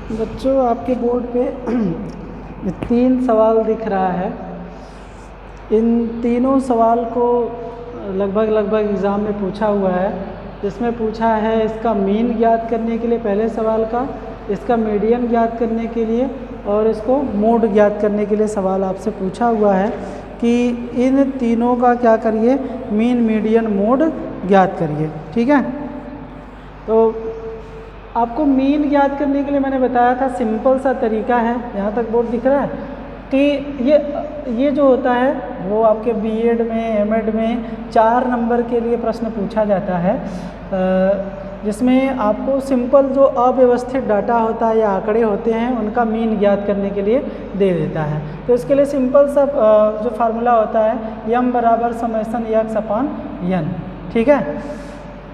बच्चों आपके बोर्ड पे 3 सवाल दिख रहा है। इन तीनों सवाल को लगभग एग्ज़ाम में पूछा हुआ है। जिसमें पूछा है इसका मीन ज्ञात करने के लिए पहले सवाल का, इसका मीडियन ज्ञात करने के लिए और इसको मोड ज्ञात करने के लिए सवाल आपसे पूछा हुआ है कि इन तीनों का क्या करिए, मीन मीडियन मोड ज्ञात करिए। ठीक है, तो आपको मीन ज्ञात करने के लिए मैंने बताया था सिंपल सा तरीका है। यहाँ तक बोर्ड दिख रहा है कि ये जो होता है वो आपके बीएड में एमएड में 4 नंबर के लिए प्रश्न पूछा जाता है, जिसमें आपको सिंपल जो अव्यवस्थित डाटा होता है या आंकड़े होते हैं उनका मीन ज्ञात करने के लिए दे देता है। तो इसके लिए सिंपल सा जो फार्मूला होता है यम बराबर समेशन यक्स अपॉन यन। ठीक है,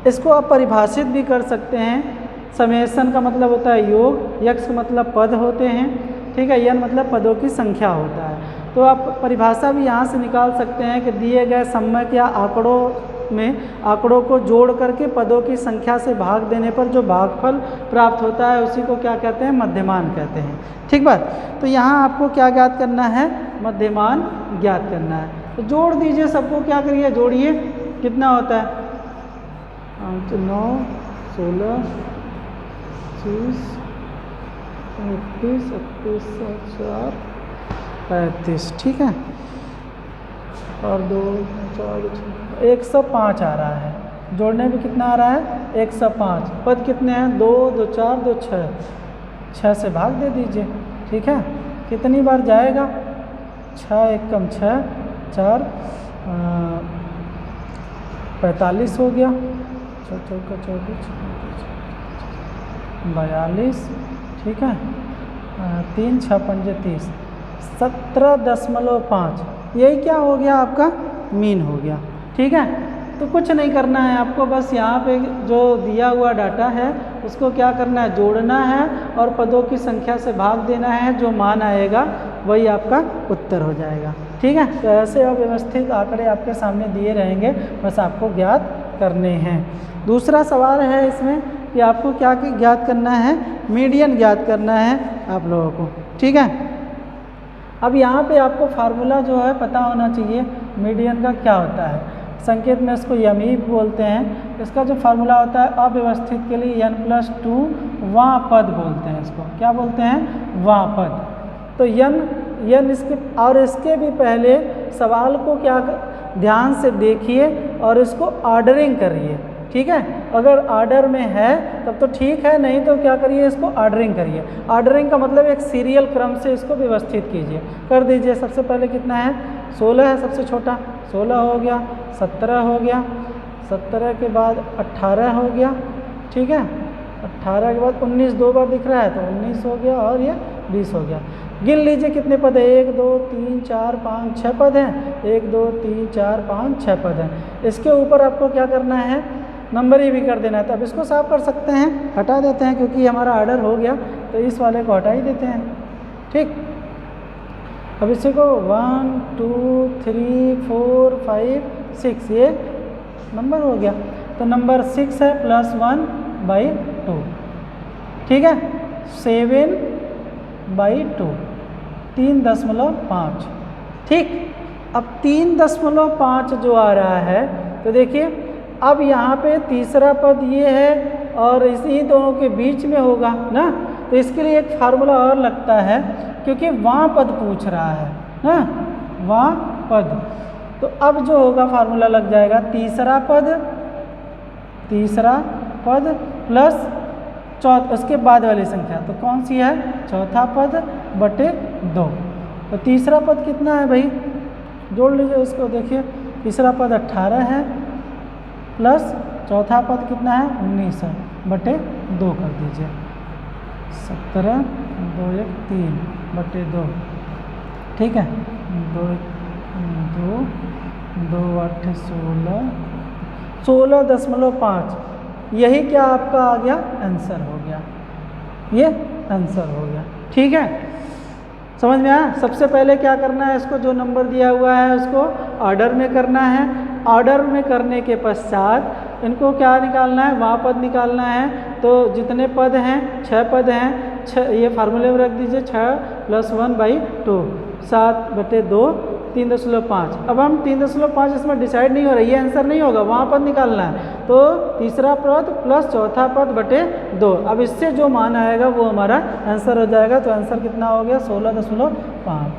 इसको आप परिभाषित भी कर सकते हैं। समेशन का मतलब होता है योग, यक्स का मतलब पद होते हैं, ठीक है, यन मतलब पदों की संख्या होता है। तो आप परिभाषा भी यहाँ से निकाल सकते हैं कि दिए गए सम्यक या आंकड़ों को जोड़ करके पदों की संख्या से भाग देने पर जो भागफल प्राप्त होता है उसी को क्या कहते हैं, मध्यमान कहते हैं। ठीक बात। तो यहाँ आपको क्या ज्ञात करना है, मध्यमान ज्ञात करना है। तो जोड़ दीजिए सबको, क्या करिए जोड़िए, कितना होता है 9, 16, 30, 31, 4, 35। ठीक है, और 2, 4, 105 आ रहा है। जोड़ने में कितना आ रहा है, 105। पद कितने हैं, 2, 2, 4, 2, 6। 6 से भाग दे दीजिए। ठीक है, कितनी बार जाएगा, 6 एकम 6, 4 45 हो गया, 4 चौका 24, 42। ठीक है, 3, 6, 5, 30, 17.5। यही क्या हो गया, आपका मीन हो गया। ठीक है, तो कुछ नहीं करना है आपको, बस यहाँ पे जो दिया हुआ डाटा है उसको क्या करना है, जोड़ना है और पदों की संख्या से भाग देना है। जो मान आएगा वही आपका उत्तर हो जाएगा। ठीक है, तो ऐसे अव्यवस्थित आंकड़े आपके सामने दिए रहेंगे, बस आपको ज्ञात करने हैं। दूसरा सवाल है इसमें कि आपको क्या ज्ञात करना है, मीडियन ज्ञात करना है आप लोगों को। ठीक है, अब यहाँ पे आपको फार्मूला जो है पता होना चाहिए मीडियन का क्या होता है। संकेत में इसको यमी बोलते हैं। इसका जो फार्मूला होता है अव्यवस्थित के लिए n+2 वां पद बोलते हैं। इसको क्या बोलते हैं, वां पद। तो यन इसके और इसके भी पहले सवाल को क्या ध्यान से देखिए और इसको ऑर्डरिंग करिए। ठीक है, अगर ऑर्डर में है तब तो ठीक है, नहीं तो क्या करिए, इसको ऑर्डरिंग करिए। ऑर्डरिंग का मतलब एक सीरियल क्रम से इसको व्यवस्थित कीजिए, कर दीजिए। सबसे पहले कितना है, 16 है सबसे छोटा, 16 हो गया, 17 हो गया, 17 के बाद 18 हो गया। ठीक है, 18 के बाद 19 2 बार दिख रहा है तो 19 हो गया और ये 20 हो गया। गिन लीजिए कितने पद है, 1, 2, 3, 4, 5, 6 पद हैं। 1, 2, 3, 4, 5, 6 पद हैं। इसके ऊपर आपको क्या करना है, नंबर ही भी कर देना है। तो अब इसको साफ कर सकते हैं, हटा देते हैं क्योंकि हमारा ऑर्डर हो गया, तो इस वाले को हटा ही देते हैं। ठीक, अब इसी को 1, 2, 3, 4, 5, 6 ये नंबर हो गया। तो नंबर 6 है +1/2। ठीक है, 7/2, 3.5। ठीक, अब 3.5 जो आ रहा है तो देखिए अब यहाँ पे तीसरा पद ये है और इसी दोनों के बीच में होगा ना, तो इसके लिए एक फार्मूला और लगता है क्योंकि वां पद पूछ रहा है ना, वां पद। तो अब जो होगा फार्मूला लग जाएगा तीसरा पद प्लस उसके बाद वाली संख्या, तो कौन सी है, चौथा पद बटे 2। तो तीसरा पद कितना है भाई, जोड़ लीजिए इसको, देखिए तीसरा पद 18 है प्लस चौथा पद कितना है 19 है, बटे 2 कर दीजिए। 17, 2, 1, 3 बटे 2। ठीक है, 2, 8, 16.5। यही क्या आपका आ गया, आंसर हो गया, ये आंसर हो गया। ठीक है, समझ में आया। सबसे पहले क्या करना है, इसको जो नंबर दिया हुआ है उसको ऑर्डर में करना है। ऑर्डर में करने के पश्चात इनको क्या निकालना है, वां पद निकालना है। तो जितने पद हैं 6 पद हैं, ये फार्मूले में रख दीजिए 6 + 1/2 7/2 3.5। अब हम 3.5 इसमें डिसाइड नहीं हो रहा, ये आंसर नहीं होगा, वहाँ पद निकालना है। तो तीसरा पद प्लस चौथा पद बटे 2। अब इससे जो मान आएगा वो हमारा आंसर हो जाएगा। तो आंसर कितना हो गया 16.5।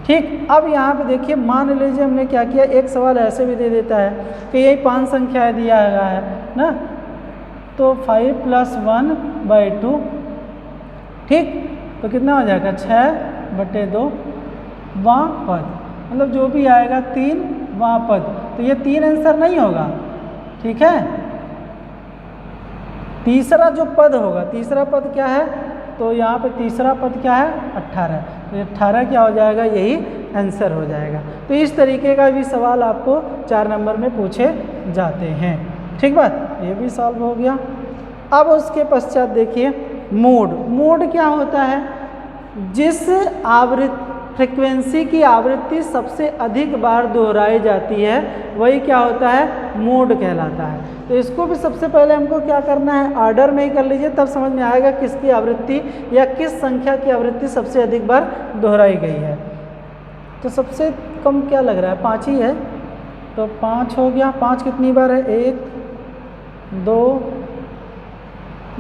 ठीक। अब यहाँ पे देखिए, मान लीजिए हमने क्या किया, एक सवाल ऐसे भी दे देता है कि यही 5 संख्याएँ दिया गया है ना, तो 5 + 1/2। ठीक। तो कितना हो जाएगा 6/2 वां पद, मतलब जो भी आएगा 3 वां पद। तो ये 3 आंसर नहीं होगा। ठीक है। तीसरा जो पद होगा, तीसरा पद क्या है, तो यहाँ पे तीसरा पद क्या है 18। तो 18 क्या हो जाएगा, यही आंसर हो जाएगा। तो इस तरीके का भी सवाल आपको 4 नंबर में पूछे जाते हैं। ठीक बात, ये भी सॉल्व हो गया। अब उसके पश्चात देखिए मोड। मोड क्या होता है, जिस आवृत्ति फ्रिक्वेंसी की आवृत्ति सबसे अधिक बार दोहराई जाती है वही क्या होता है, मोड कहलाता है। तो इसको भी सबसे पहले हमको क्या करना है, ऑर्डर में ही कर लीजिए, तब समझ में आएगा किसकी आवृत्ति या किस संख्या की आवृत्ति सबसे अधिक बार दोहराई गई है। तो सबसे कम क्या लग रहा है, 5 ही है। तो 5 हो गया। 5 कितनी बार है, 1 2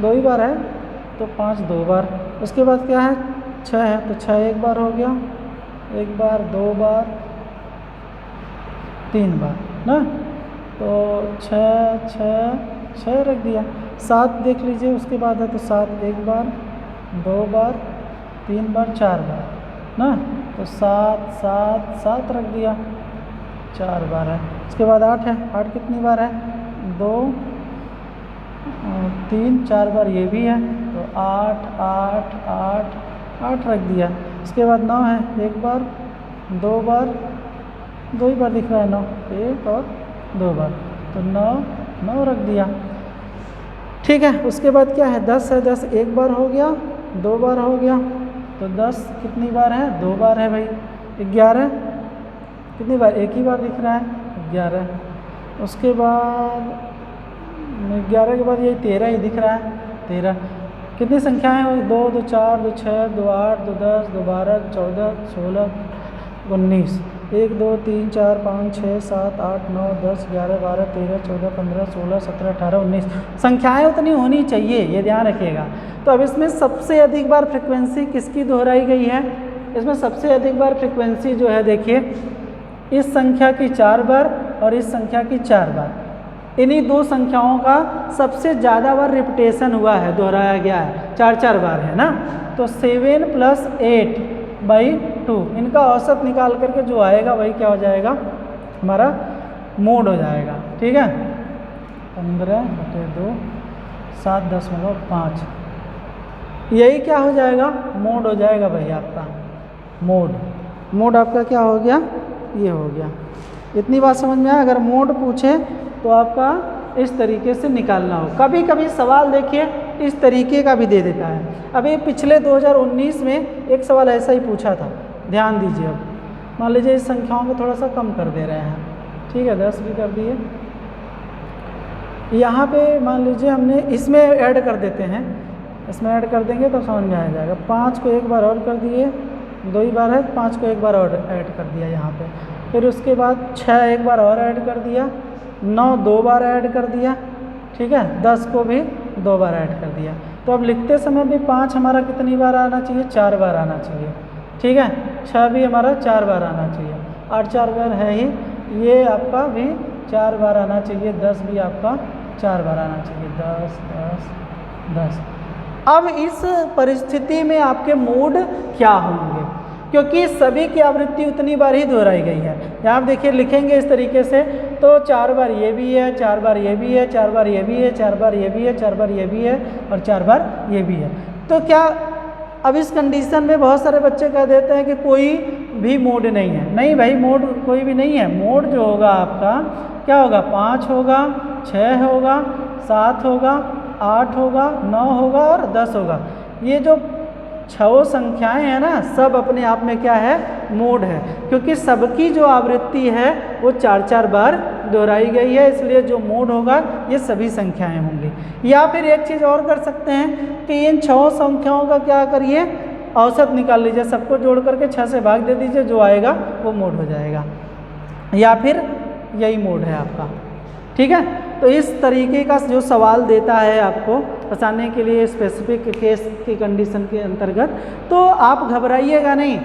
2 ही बार है, तो 5 2 बार। उसके बाद क्या है 6 है, तो 6 एक बार हो गया, 1 बार 2 बार 3 बार ना। तो 6 6 6 रख दिया। 7 देख लीजिए, उसके बाद है तो 7 1 बार 2 बार 3 बार 4 बार ना। तो 7 7 7 रख दिया, 4 बार है। उसके बाद 8 है। 8 कितनी बार है, 2 3 4 बार ये भी है, तो 8 8 8 8 रख दिया। उसके बाद 9 है, 1 बार 2 बार 2 ही बार दिख रहा है 9, 1 और 2 बार, तो 9 9 रख दिया। ठीक है। उसके बाद क्या है 10 है। 10 1 बार हो गया, 2 बार हो गया, तो 10 कितनी बार है, 2 बार है भाई। 11 कितनी बार, एक ही बार दिख रहा है 11। उसके बाद 11 के बाद यही 13 ही दिख रहा है 13। कितनी संख्याएं हैं, 2 2 4 2 6 2 8 2 10 2 12 14 16 19 1 2 3 4 5 6 7 8 9 10 11 12 13 14 15 16 17 18 19 संख्याएं उतनी होनी चाहिए, ये ध्यान रखिएगा। तो अब इसमें सबसे अधिक बार फ्रिक्वेंसी किसकी दोहराई गई है, इसमें सबसे अधिक बार फ्रिक्वेंसी जो है देखिए इस संख्या की 4 बार और इस संख्या की 4 बार, इन्हीं दो संख्याओं का सबसे ज़्यादा बार रिपीटेशन हुआ है, दोहराया गया है, 4 बार है ना। तो 7 + 8/2 इनका औसत निकाल करके जो आएगा वही क्या हो जाएगा, हमारा मोड हो जाएगा। ठीक है। 15/2 7.5 यही क्या हो जाएगा, मोड हो जाएगा भाई आपका। मोड आपका क्या हो गया, ये हो गया। इतनी बात समझ में आया। अगर मोड पूछे तो आपका इस तरीके से निकालना हो। कभी कभी सवाल देखिए इस तरीके का भी दे देता है। अभी पिछले 2019 में एक सवाल ऐसा ही पूछा था, ध्यान दीजिए। अब मान लीजिए इस संख्याओं को थोड़ा सा कम कर दे रहे हैं, ठीक है 10 भी कर दिए। यहाँ पे मान लीजिए हमने इसमें ऐड कर देते हैं, इसमें ऐड कर देंगे तो समझ में आ जाएगा। 5 को एक बार और कर दिए, 2 ही बार है, 5 को एक बार और ऐड कर दिया यहाँ पे। फिर उसके बाद 6 एक बार और ऐड कर दिया, 9 2 बार ऐड कर दिया, ठीक है 10 को भी 2 बार ऐड कर दिया। तो अब लिखते समय भी 5 हमारा कितनी बार आना चाहिए, 4 बार आना चाहिए। ठीक है। 6 भी हमारा 4 बार आना चाहिए, 8 4 बार है ही, ये आपका भी 4 बार आना चाहिए, 10 भी आपका 4 बार आना चाहिए, 10 10 10। अब इस परिस्थिति में आपके मोड क्या होंगे, क्योंकि सभी की आवृत्ति उतनी बार ही दोहराई गई है। यहाँ आप देखिए लिखेंगे इस तरीके से, तो 4 बार ये भी है, 4 बार ये भी है, 4 बार ये भी है, 4 बार ये भी है, 4 बार ये भी है और 4 बार ये भी है। तो क्या अब इस कंडीशन में बहुत सारे बच्चे कह देते हैं कि कोई भी मोड नहीं है। नहीं भाई, मोड कोई भी नहीं है। मोड जो होगा आपका क्या होगा, 5 होगा, 6 होगा, 7 होगा, 8 होगा, 9 होगा और 10 होगा। ये जो 6 संख्याएं हैं ना, सब अपने आप में क्या है, मोड है, क्योंकि सबकी जो आवृत्ति है वो 4 4 बार दोहराई गई है, इसलिए जो मोड होगा ये सभी संख्याएं होंगी। या फिर एक चीज़ और कर सकते हैं कि इन 6 संख्याओं का क्या करिए, औसत निकाल लीजिए, सबको जोड़ करके 6 से भाग दे दीजिए, जो आएगा वो मोड हो जाएगा, या फिर यही मोड है आपका। ठीक है, तो इस तरीके का जो सवाल देता है आपको फंसाने के लिए स्पेसिफिक केस की कंडीशन के अंतर्गत, तो आप घबराइएगा नहीं,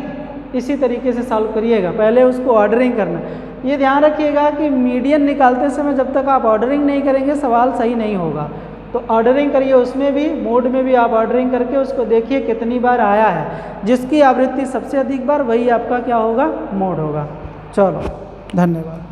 इसी तरीके से सॉल्व करिएगा। पहले उसको ऑर्डरिंग करना, ये ध्यान रखिएगा कि मीडियन निकालते समय जब तक आप ऑर्डरिंग नहीं करेंगे सवाल सही नहीं होगा। तो ऑर्डरिंग करिए, उसमें भी मोड में भी आप ऑर्डरिंग करके उसको देखिए कितनी बार आया है, जिसकी आवृत्ति सबसे अधिक बार वही आपका क्या होगा, मोड होगा। चलो, धन्यवाद।